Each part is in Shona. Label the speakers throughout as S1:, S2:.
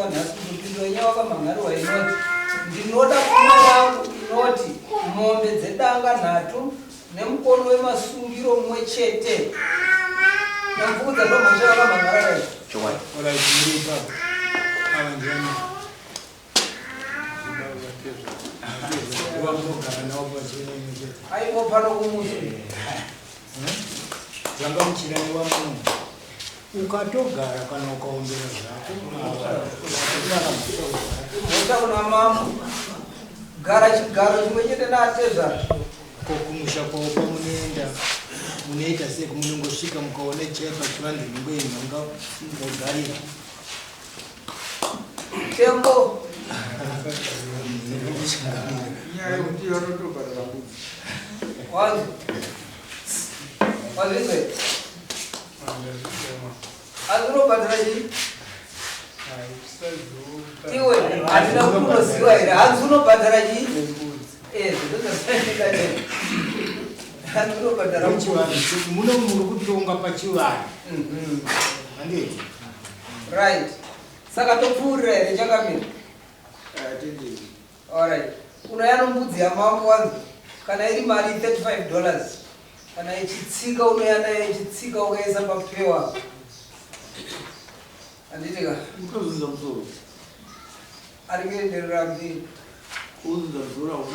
S1: nhasi kupindura nyawaka manhari wainoti ndinoda pfuma yangu inoti mombe dzedanga 3 nemukono wemasungiro mumwe chete namvudza ndomhosva yaka manhara rai aivo pano kumusi
S2: zvanga muchirani wamunhu ukatogara kana ukaombera zvako
S1: mhosva kuna mama gara chigaro chimwe chete naatezva
S2: kokumusha kwaupa munoenda munoita seku munongosvika mukaona chaipa chivanhu vingoenhanga mugogarira
S1: tembo wazizwe azvinobhadhira chii iwe handina kunoziva here hanzi unobhadhira chii
S2: andinobhadhira muno muri kutonga pachivanhu handiti
S1: right saka topfuurira here chakamira alright unoyano mbudzi yamambo wanzi kana iri mari $35 kana ichitsika unoya nayo ichitsika ukaisa papewa handitika
S3: utozinza musoro
S1: ari kuenderera mbiri
S3: uzinza musoro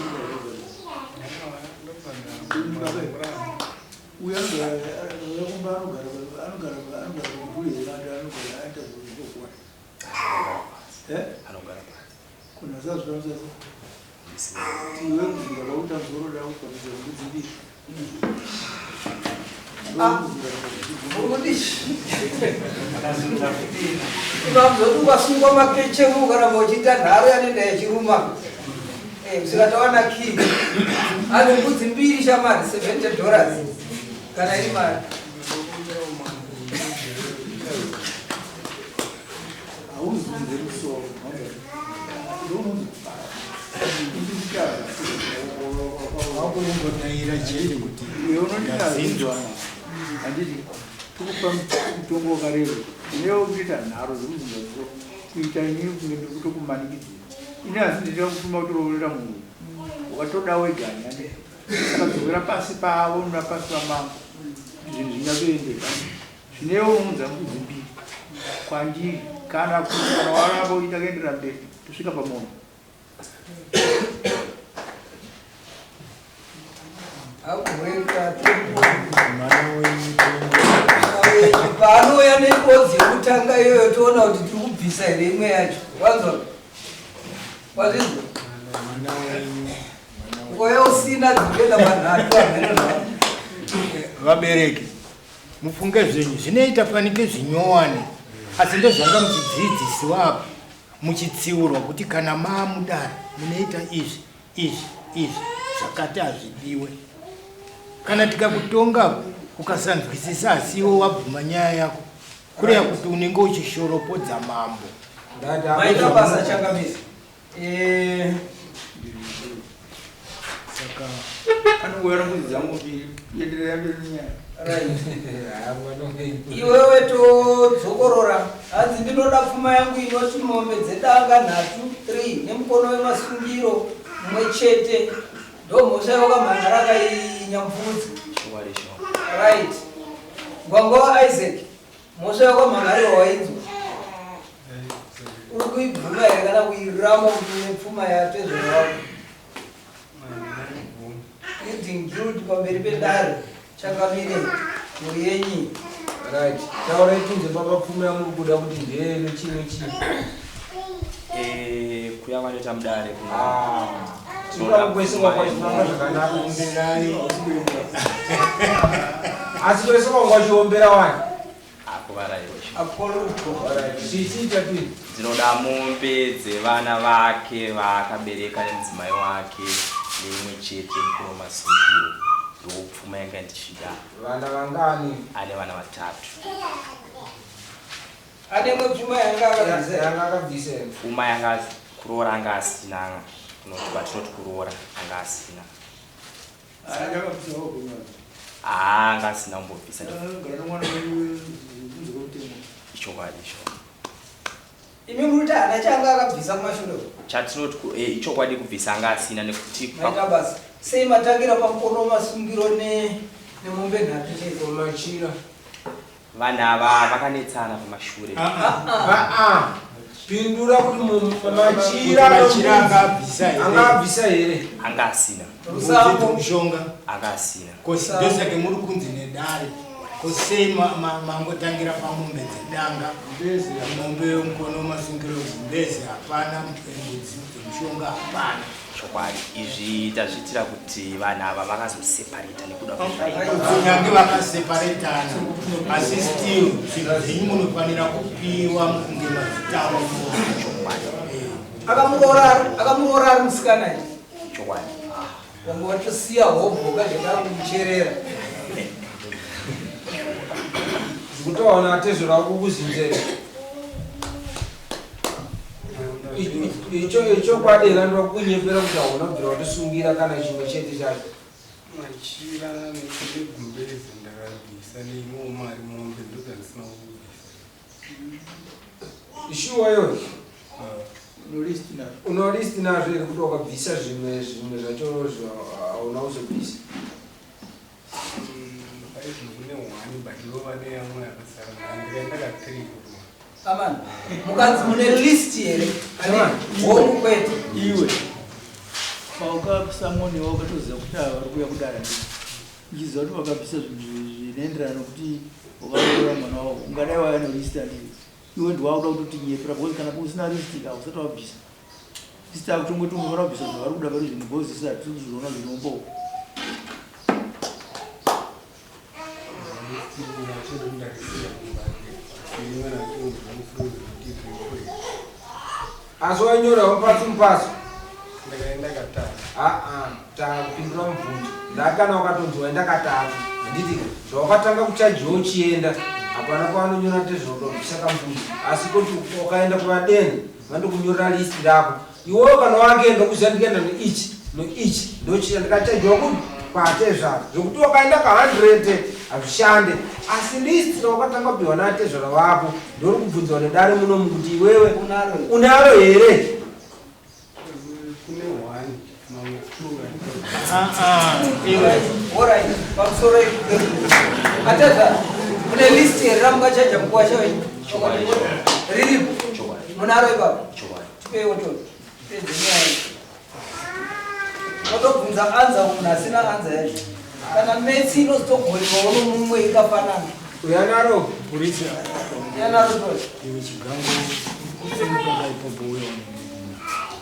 S3: uyakumba anogara kuna zazvazvaza iwe kuzinga lauta musoro daukwanisa mbudzi mbiri
S1: unamzoti ukasungwa makechemu kana uchiita nharo yanenda yachiruma zvikatawana kii ane mbudzi mbiri shamari $70 kana iri mari
S3: hauzinze musoro
S2: wakungotaira chete kuti
S3: unondinazinzwa handiti tikupa mutongo wakareba inewo kuita nharo dzekuzinza musoro kuita inini kunge ndikutokumanikidzira ine asi nditira kufuma kutorovera munhu ukatoda wegani ande akadzokera pasi pavo nona pasi pamango zvinhu zvinyatoendeka zvinewo unounza mbudzi mbiri kwandiri kana waramba uchiita kuendera mberi tosvika pamunhu
S1: paanouya nengodzi yekutanga iyoyo toona kuti tiri kubvisa here imwe yacho wanzwa wazvinzwa ngoya usina dzikuenda manhatu amhenozva
S2: vabereki mufunge zvenyu zvinoita fanike zvinyowani asi ndozvanga muchidzidzisiwa apa muchitsiurwa kuti kana maamudaro munoita izvi zvakati hazvidiwe kana tikakutonga ukasanzwisisa asiwo wabvuma nyaya yako kureva kuti unenge uchishoropodza mambo
S1: maita basa changamisa
S3: saka anongowera mbudzi dzangu mbiri enderera mberi nenyaya
S1: iwewe todzokorora hanzi ndinoda pfuma yangu inoti mombe dzedanga 3 nemukono wemasungiro mumwe chete ndomhosva yavakamhanya rakainyamvudzi right ngwangwa waisaac mhosva yavakamhanya wainzwa uri kuibvuma here kana kuirama kuti une pfuma yatezvo wako idingild pamberi pedare chakamire mhuri yenyi
S4: right taurai kunze papapfuma yamukuda kuti ndeyeno chino chii
S5: kuyavanoita mudare
S4: kwese kwakwachifamba zvakanaka umberai asi kwese kwangwachiombera wani zvichiita pii
S5: dzinoda mombe dzevana vake vaakabereka nemudzimai wake neimwe chete mukono masungiro ndopfuma yanga ndichida
S4: vana vangani
S5: ane vana 3
S1: ane mwe pfuma yanga
S4: akabvisa
S5: pfuma yanga kuroora anga asina patinoti kuroora anga asina anga asina kumbobvisa ichokwadi icho
S1: imi muri ana changa akabvisa kumashure
S5: chatinoti ichokwadi kubvisa anga asina nekuti
S1: maita basa sei matangira pamukono wamasungiro nemombe nhatu chete
S4: Machira.
S5: vanhu ava vakanetsana pamashure
S4: Pindura kuti machira angabvisa here
S5: anga asina
S1: rusambo
S2: mushonga
S5: anga asina
S2: ndosake muri kunzi nedare kosei mangotangira pamombe dzedanga mombe yomukono wamasungiro zimbezi hapana mbudzi dzemushonga hapana
S5: chokwadi izvi tazviitira kuti vanhu ava vakazoseparata nekuda
S2: kunyange vakaseparetana asi still zvinhu zvenyu munofanira kupiwa mukunge mazitaura
S1: akamuroora ari musikana i
S5: chokwadi
S1: vamwe vatosiya hobhoka zvekaamucherera
S4: kutaona atezvora kukuzinzera icho kwadera ndo kunyepera kuti hauna kubvira watisungira kana chimwe chete chacho
S6: machira nekugumbezi ndakabvisa neimwewo mari mombe ndozandisina kubvisa
S4: ishuwa yoyo unolisti nazvo here kuti wakabvisa zvimwe zvacho hauna kuzobvisa
S6: kune hwani but ndova neyamwe yakasara ndakatiri
S1: amani mukanzi mune list here hongu kwete
S3: iwe paukapisa moni wakatoziva kuti ava vari kuuya kudara ndichiziva kuti wakapisa zvinhu zvinoenderana nokuti wakaroora mwana wavo ungadai waya nelisti andii iwe ndiwakuda kuti utinyepera bcause kana usina listi hausati wabvisa listi yakutongoti unofanira kubvisa zvavari kuda vari zvinhu bcause zvisati zvizoona zvinombo
S4: asi wanyora wapatsi mupaso
S6: ndakaenda katatu
S4: tapindura mubvunzo ndakana wakatonzi waenda katatu handiti zvawakatanga kuchajiwa uchienda hapana kwavanonyora tezvinotobvisa kamubvunzo asi kuti wakaenda kuvadeni vandokunyorera listi rako iwewo kana wakeenda kuziva ndikaenda noichi ndochita ndikachajiwa kuti kwatezvaro zvokuti wakaenda ka100 hazvishande asi listi rawakatanga kupiwa natezvara vako ndori kubvunzwa nedare munomu kuti iwewe unaro here
S6: kune hwani mamwe
S1: pamusoro atezvara mune list here ramungachaja mukuwasha wenyu riripo munaro ipapo tipeiwo to pedzenyaya otobvunza anza munhu asina anza yacho kana metsi inozotogoriwa uno mumwe ikafanana
S4: uyanaro
S2: purisa
S1: yanaro to
S2: iwe chigango kusemukakaipoboyo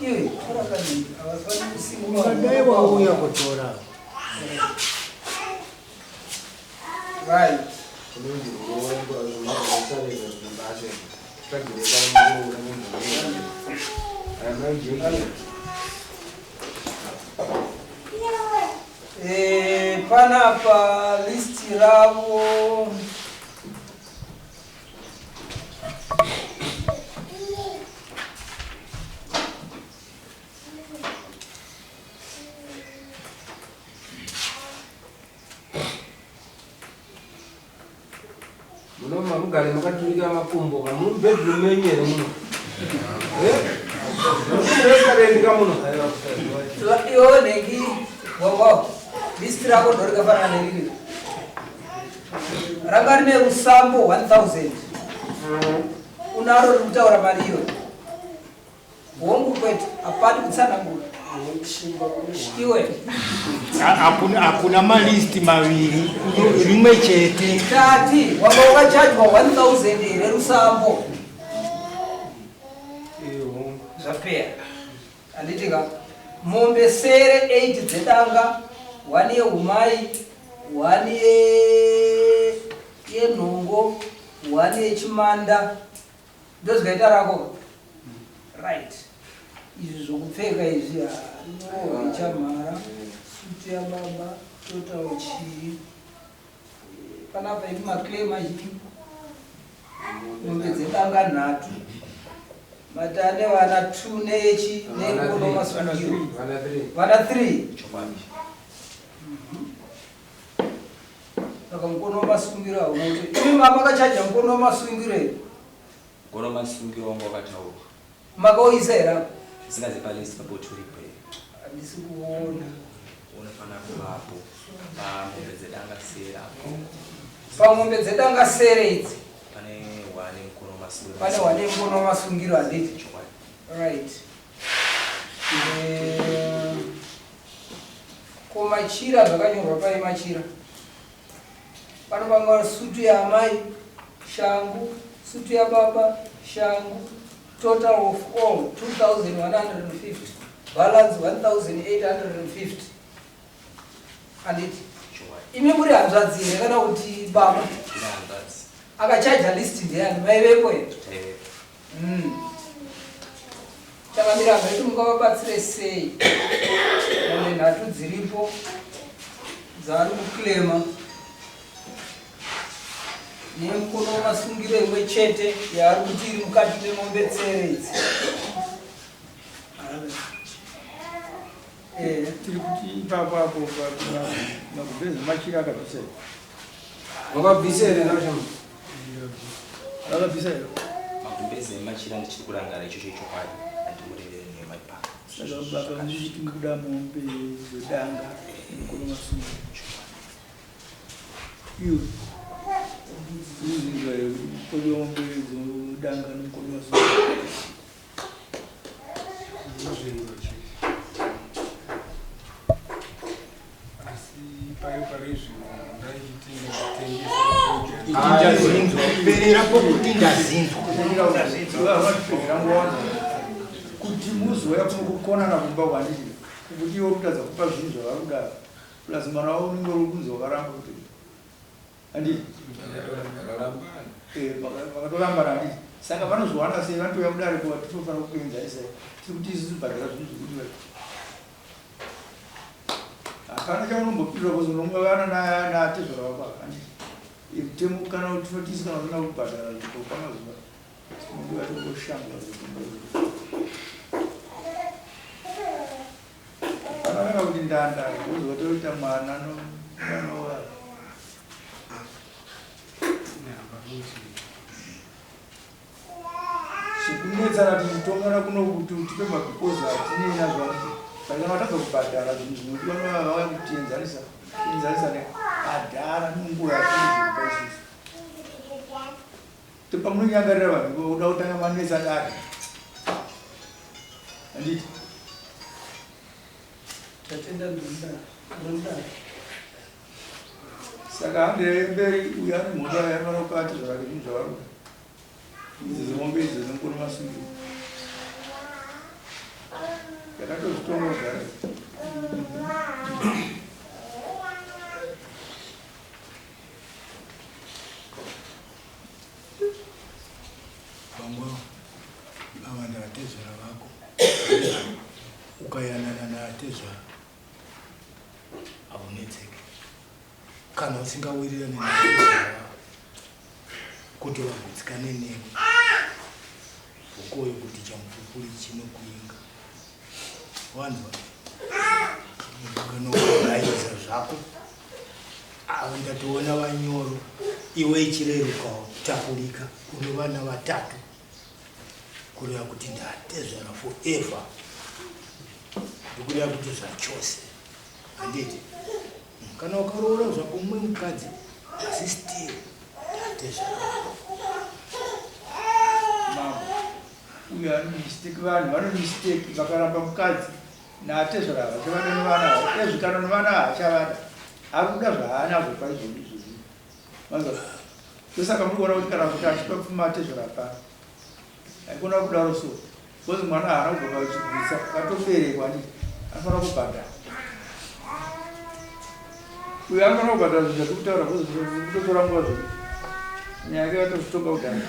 S1: iwe torakani havafani kusimua
S2: ungadai wauya kutora
S1: right panapa listi ravo
S4: munoma mugare makaturika makumbo kamuri bedroom yenyu here muno munorekarendika muno
S1: iwo nengi wawa listi rako ndo rikafanana neriri ranga rine rusambo 1000 unaro riri kutaura mari iyo hongu kwete hapadi kutsanangura iwe
S2: hakuna malisti maviri rimwe chete
S1: tati wanga wakachajwa 1000 here rusambo zvapeya handitika mombe sere 8 dzedanga 1 yehumai 1 yenhongo 1 yechimanda ndozvikaita rako right izvi zvokupfeka izvi ichamhara suti yababa totawo chii panapa iti maclaim azhinji mombe dzedanga nhatu matane vana 2 nechi nekono masungiro vana 3 saka mukono wamasungiro haunoto imi mama kachaja mukono wamasungiro here
S5: Mkono masungiro wangu wakataura.
S1: Makaoisa era.
S5: Singazi pale sipoturipo.
S1: Handisi kuona.
S5: Unafana kuvapo. Ng'ombe dzedanga sera.
S1: Ng'ombe dzedanga sere idzi.
S5: Pane wane mkono masungiro.
S1: Pane wane mkono masungiro handiti. Right. Komachira zvakanyorwa pai machira. Panopanga sutu ya amai, shangu, sutu ya baba, shangu. Total of all 2,150. Balance 1,850. Handiti. Imi muri hanzvadzi here kana kuti baba? Akachaja list ndiani maivepo here? Takamira vetu mukavabatsire sei? Ng'ombe nhatu dziripo dzaari kuklema nemukono wamasungiro imwe chete yaari kuti iri mukati memombe tsere idzi.
S3: Tiri kuti ipapo apo makubvezi machira akabvisa here.
S4: Wakabvisa here nacho?
S3: Akabvisa here.
S5: Makubvezi machira ndichiri kurangara ichocho chokwadi. Andimurevere nemaipa.
S3: Saka baka ndikuda mombe dzedanga mkono masungiro. Iyo. Izinga mombe dzedanga mkono masungiro. Kuti muzoya kukona na kumba kwandiri kuti iwo kutadza kupa zvinhu zvavakuda plus mwana wavo unenge uri kunzi wakaramba kuti handiti vakatorambana handiti saka vanozowana sei vanotouya kudare kuva tinofanira kukuenzanisa tiri kuti isusu bhadhara zvinhu zvekuti hapana chaunombopindura kuzonomwevana naatezvaravapa handiti temu kana tinotisi kana usina kubhadhara zvitopamazuva tinondiva tingoshanga vananga kuti ndanda uzotoita mwana nova chikunetsana tichitongana kuno kuti tipe mabhikozi atinena zvanzi saka vatadza kubhadhara zvinhu zvinoti vanovava kutienzanisa nekadhara nenguva yatinozipaisusu pamunonyangarira vanhu uda kutanga manesa dada handiti
S1: tatenda ndonda.
S3: Saka handemberi uya ane mhoto yavanokati zvakati zvinhu zvavaruda idzi dzemombe idzi dzinokona masungiro yakatozvitongodara
S2: Bangwa ava ndavatezvera vako ukayanana navatezvera haunetseki kana usingawirirani navatezvera kuti vagutsikane newe ukoyo kuti chamupupuri chinokuinga wanzwa ukanokuraiza zvako avo ndatoona vanyoro iwe ichirerukawo kutapurika kune vana vatatu kureva kuti ndatezvera forever ndikureva kuti zvachose handiti kana ukaroora zvako mumwe mukadzi asi still ndatezvera
S3: uyu ane mistake vanhu vane mistake vakaramba mukadzi naatezvera vachavada nevana ezvikano nevana haachavada ari kuda zvaanazvo paizvoni izvozvi manzwa ndosaka muri kuona kuti kana kuti achipa pfuma atezvera pano aikona kudaro so kozi mwana haana kubva pachigwisa katoberekwa ndi anofanira kubhadhara uyu anofanira kubhadhara zvinhu zvakutaura kozi kutotora nguva zvokuti nyaya yake vatozvitonga kudhara